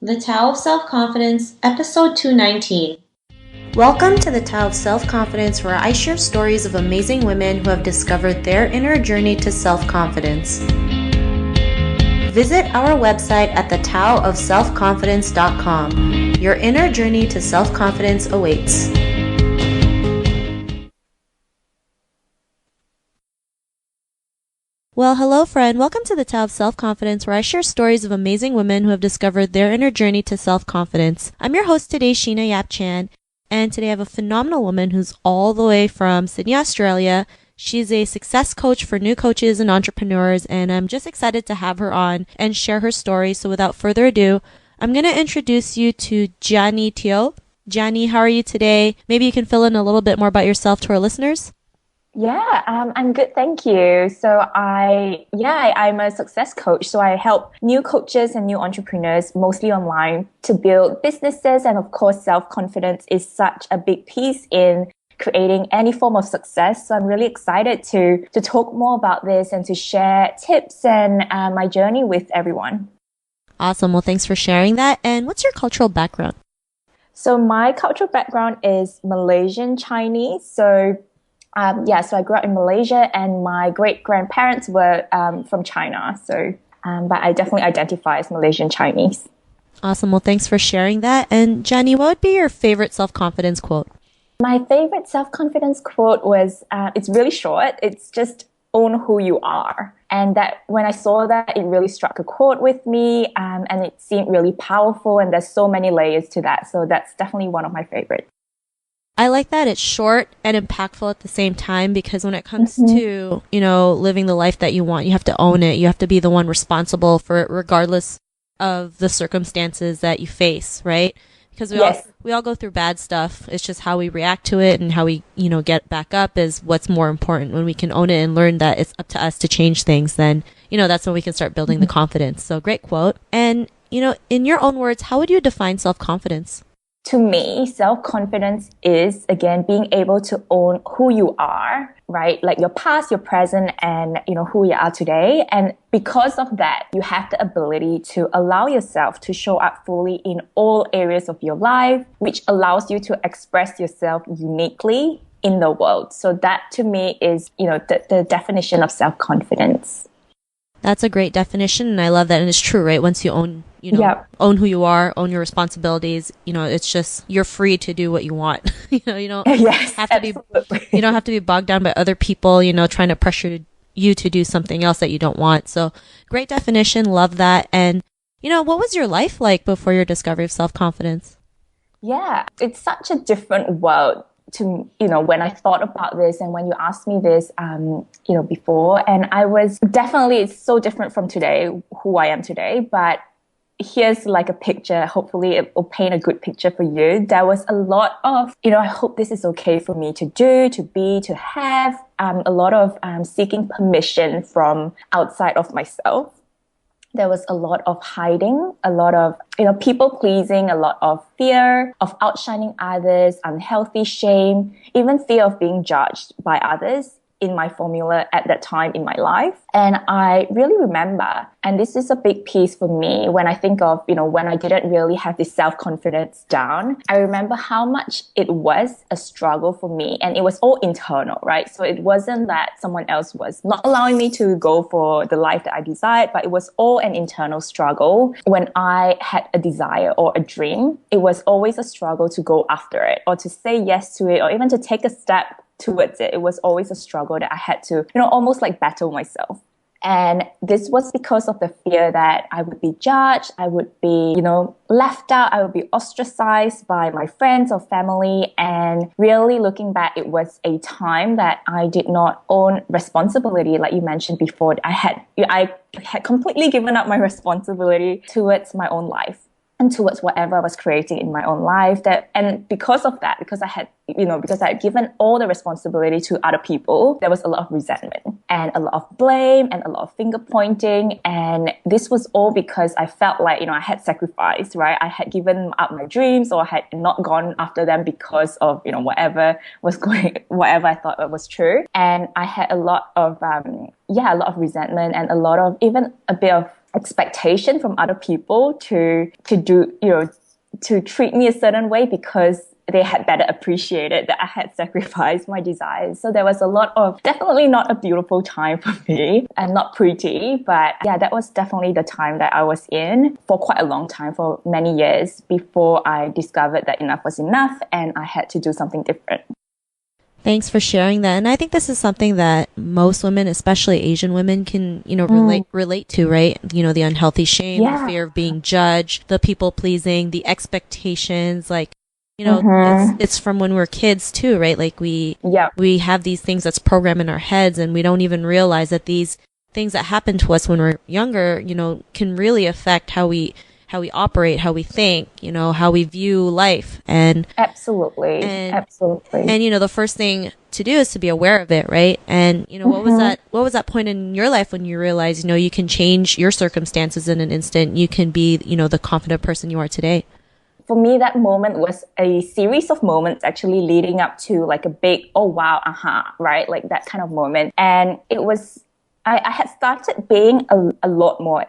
The Tao of Self-Confidence, Episode 219. Welcome to the Tao of Self-Confidence, where I share stories of amazing women who have discovered their inner journey to self-confidence. Visit our website at thetaoofselfconfidence.com. Your inner journey to self-confidence awaits. Well, hello friend. Welcome to the Tao of Self-Confidence, where I share stories of amazing women who have discovered their inner journey to self-confidence. I'm your host today, Sheena Yap Chan, and today I have a phenomenal woman who's all the way from Sydney, Australia. She's a success coach for new coaches and entrepreneurs, and I'm just excited to have her on and share her story. So without further ado, I'm going to introduce you to Jia Ni Teo. Jia Ni, how are you today? Maybe you can fill in a little bit more about yourself to our listeners. Yeah, I'm good, thank you. So I'm a success coach. So I help new coaches and new entrepreneurs, mostly online, to build businesses. And of course, self-confidence is such a big piece in creating any form of success. So I'm really excited to talk more about this and to share tips and my journey with everyone. Awesome. Well, thanks for sharing that. And what's your cultural background? So my cultural background is Malaysian Chinese. So I grew up in Malaysia, and my great-grandparents were from China. So, but I definitely identify as Malaysian Chinese. Awesome. Well, thanks for sharing that. And Jenny, what would be your favorite self-confidence quote? My favorite self-confidence quote was, it's really short. It's just own who you are. And that when I saw that, it really struck a chord with me, and it seemed really powerful. And there's so many layers to that. So that's definitely one of my favorites. I like that it's short and impactful at the same time, because when it comes to, living the life that you want, you have to own it. You have to be the one responsible for it, regardless of the circumstances that you face, right? Because we all go through bad stuff. It's just how we react to it and how we, get back up is what's more important. When we can own it and learn that it's up to us to change things, then, that's when we can start building the confidence. So great quote. And, in your own words, how would you define self-confidence? To me, self-confidence is, again, being able to own who you are, right? Like your past, your present, and, who you are today. And because of that, you have the ability to allow yourself to show up fully in all areas of your life, which allows you to express yourself uniquely in the world. So that, to me, is, the definition of self-confidence. That's a great definition, and I love that. And it's true, right? Once you own, own who you are, own your responsibilities, it's just, you're free to do what you want. You don't have to you don't have to be bogged down by other people, trying to pressure you to do something else that you don't want. So great definition. Love that. And, what was your life like before your discovery of self-confidence? Yeah, it's such a different world to, when I thought about this and when you asked me this, before, and I was definitely, it's so different from today, who I am today, but here's like a picture. Hopefully it will paint a good picture for you. There was a lot of, I hope this is okay for me to do, to be, to have, a lot of seeking permission from outside of myself. There was a lot of hiding, a lot of, people pleasing, a lot of fear of outshining others, unhealthy shame, even fear of being judged by others in my formula at that time in my life. And I really remember, and this is a big piece for me when I think of, when I didn't really have this self-confidence down, I remember how much it was a struggle for me, and it was all internal, right? So it wasn't that someone else was not allowing me to go for the life that I desired, but it was all an internal struggle. When I had a desire or a dream, it was always a struggle to go after it or to say yes to it or even to take a step towards it. It was always a struggle that I had to, almost like battle myself. And this was because of the fear that I would be judged, I would be, left out, I would be ostracized by my friends or family. And really looking back, it was a time that I did not own responsibility, like you mentioned before. I had completely given up my responsibility towards my own life and towards whatever I was creating in my own life. And because of that, because I had given all the responsibility to other people, there was a lot of resentment and a lot of blame and a lot of finger pointing. And this was all because I felt like, I had sacrificed, right? I had given up my dreams, or I had not gone after them because of, whatever I thought was true. And I had a lot of resentment and even a bit of expectation from other people to do, to treat me a certain way because they had better appreciated that I had sacrificed my desires. So there was a lot of, definitely not a beautiful time for me and not pretty, but yeah, that was definitely the time that I was in for quite a long time, for many years, before I discovered that enough was enough and I had to do something different. Thanks for sharing that. And I think this is something that most women, especially Asian women, can, relate to, right? The unhealthy shame, the fear of being judged, the people pleasing, the expectations, like, it's from when we're kids too, right? Like we have these things that's programmed in our heads and we don't even realize that these things that happen to us when we're younger, can really affect how we operate, how we think, how we view life. And absolutely. And the first thing to do is to be aware of it, right? And what was that point in your life when you realized, you can change your circumstances in an instant, you can be, the confident person you are today? For me, that moment was a series of moments actually leading up to like a big, oh wow, right? Like that kind of moment. And it was, I had started being a lot more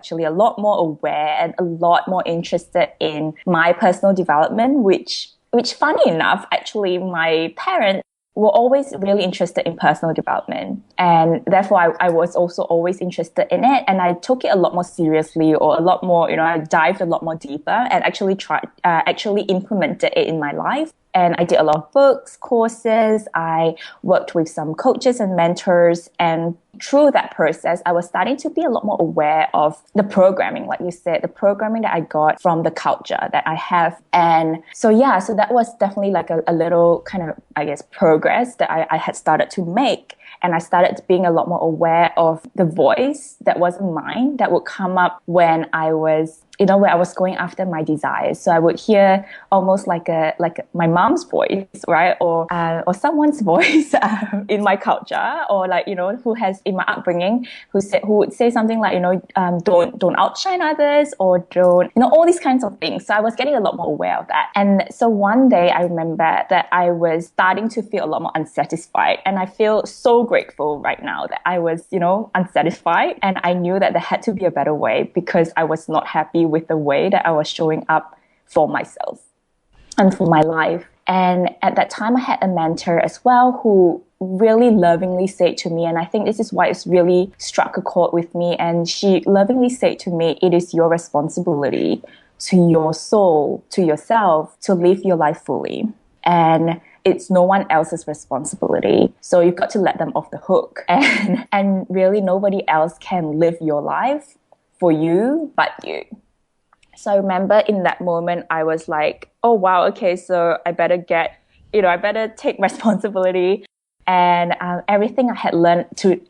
aware and a lot more interested in my personal development, which funny enough, actually, my parents were always really interested in personal development. And therefore, I was also always interested in it. And I took it a lot more seriously, or a lot more, I dived a lot more deeper and actually implemented it in my life. And I did a lot of books, courses. I worked with some coaches and mentors. And through that process, I was starting to be a lot more aware of the programming, like you said, the programming that I got from the culture that I have. And so that was definitely like a little kind of, I guess, progress that I had started to make. And I started being a lot more aware of the voice that wasn't mine, that would come up when I was, where I was going after my desires. So I would hear almost like my mom's voice, right? Or someone's voice in my culture, or like, who has in my upbringing, who would say something like, don't outshine others, or don't, all these kinds of things. So I was getting a lot more aware of that. And so one day I remember that I was starting to feel a lot more unsatisfied. And I feel so grateful right now that I was, unsatisfied. And I knew that there had to be a better way, because I was not happy with the way that I was showing up for myself and for my life. And at that time, I had a mentor as well who really lovingly said to me, and I think this is why it's really struck a chord with me. And she lovingly said to me, it is your responsibility to your soul, to yourself, to live your life fully. And it's no one else's responsibility. So you've got to let them off the hook. And really nobody else can live your life for you but you. So I remember in that moment, I was like, oh, wow, okay, so I better take responsibility. And everything I had learned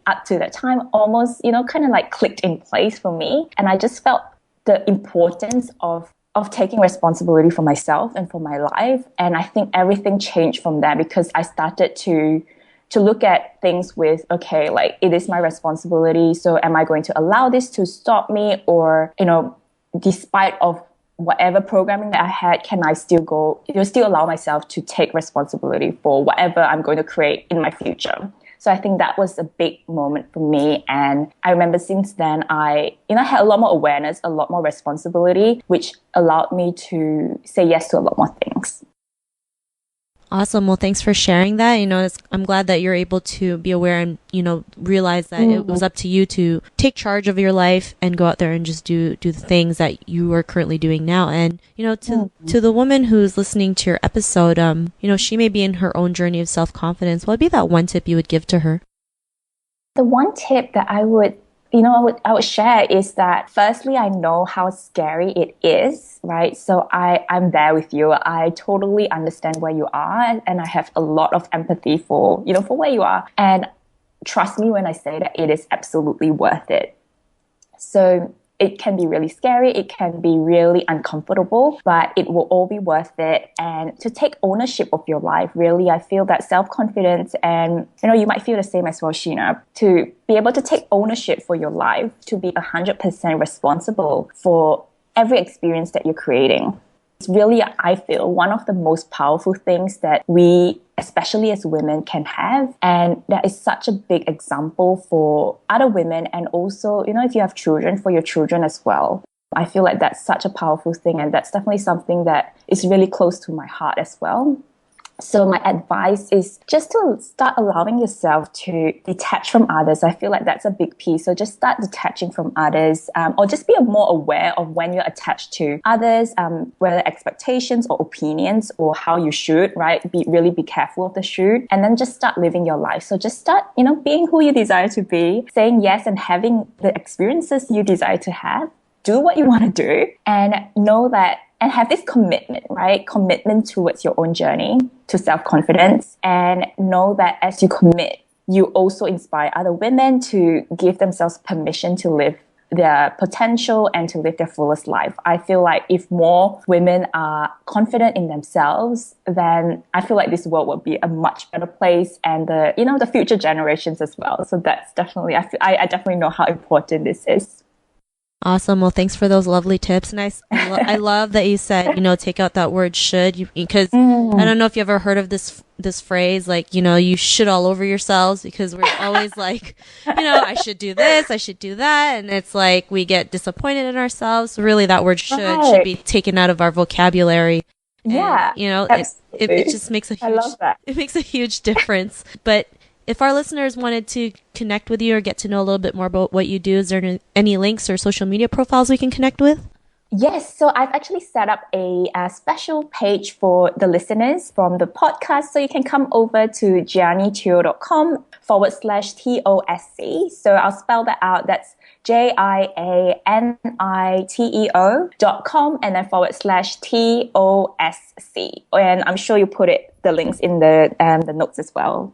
up to that time almost, kind of like clicked in place for me. And I just felt the importance of taking responsibility for myself and for my life. And I think everything changed from there, because I started to look at things with, okay, like it is my responsibility. So am I going to allow this to stop me? Or, despite of whatever programming that I had, can I still allow myself to take responsibility for whatever I'm going to create in my future? So I think that was a big moment for me. And I remember since then, I had a lot more awareness, a lot more responsibility, which allowed me to say yes to a lot more things. Awesome. Well, thanks for sharing that. I'm glad that you're able to be aware and, realize that it was up to you to take charge of your life and go out there and just do the things that you are currently doing now. And, to the woman who's listening to your episode, she may be in her own journey of self-confidence. What would be that one tip you would give to her? The one tip that I would share is that, firstly, I know how scary it is, right? So I'm there with you. I totally understand where you are, and I have a lot of empathy for where you are. And trust me when I say that it is absolutely worth it. So it can be really scary, it can be really uncomfortable, but it will all be worth it. And to take ownership of your life, really, I feel that self-confidence, and you might feel the same as well, Sheena, to be able to take ownership for your life, to be 100% responsible for every experience that you're creating. It's really, I feel, one of the most powerful things that we, especially as women, can have. And that is such a big example for other women. And also, if you have children, for your children as well. I feel like that's such a powerful thing. And that's definitely something that is really close to my heart as well. So my advice is just to start allowing yourself to detach from others. I feel like that's a big piece. So just start detaching from others, or just be more aware of when you're attached to others, whether expectations or opinions or how you should, right? Really be careful of the should, and then just start living your life. So just start, being who you desire to be, saying yes and having the experiences you desire to have. Do what you want to do and know that, and have this commitment, right? Commitment towards your own journey to self-confidence, and know that as you commit, you also inspire other women to give themselves permission to live their potential and to live their fullest life. I feel like if more women are confident in themselves, then I feel like this world will be a much better place, and the future generations as well. So that's definitely, I definitely know how important this is. Awesome. Well, thanks for those lovely tips. And I love that you said, take out that word should, because I don't know if you ever heard of this phrase, like, you should all over yourselves, because we're always like, I should do this, I should do that. And it's like we get disappointed in ourselves. So really that word should be taken out of our vocabulary. Yeah. And, it just makes I love that. It makes a huge difference. But if our listeners wanted to connect with you or get to know a little bit more about what you do, is there any links or social media profiles we can connect with? Yes, so I've actually set up a special page for the listeners from the podcast. So you can come over to jianiteo.com/TOSC. So I'll spell that out. That's JIANITEO.com and then /TOSC. And I'm sure you put the links in the notes as well.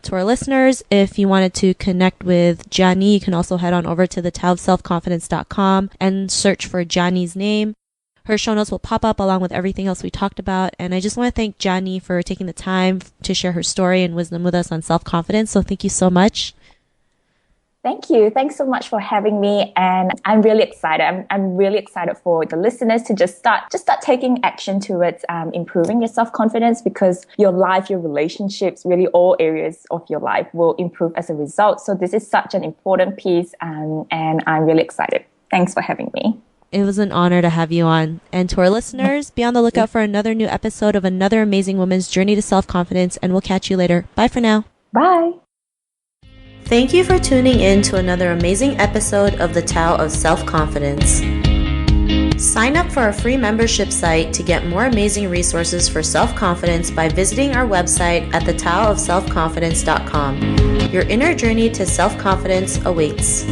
To our listeners, if you wanted to connect with Jia Ni, you can also head on over to the taoofselfconfidence.com and search for Jia Ni's name. Her show notes will pop up along with everything else we talked about. And I just want to thank Jia Ni for taking the time to share her story and wisdom with us on self-confidence. So thank you so much. Thank you. Thanks so much for having me. And I'm really excited. I'm really excited for the listeners to just start taking action towards improving your self-confidence, because your life, your relationships, really all areas of your life will improve as a result. So this is such an important piece, and I'm really excited. Thanks for having me. It was an honor to have you on. And to our listeners, be on the lookout for another new episode of another amazing woman's journey to self-confidence, and we'll catch you later. Bye for now. Bye. Thank you for tuning in to another amazing episode of the Tao of Self-Confidence. Sign up for our free membership site to get more amazing resources for self-confidence by visiting our website at thetaoofselfconfidence.com. Your inner journey to self-confidence awaits.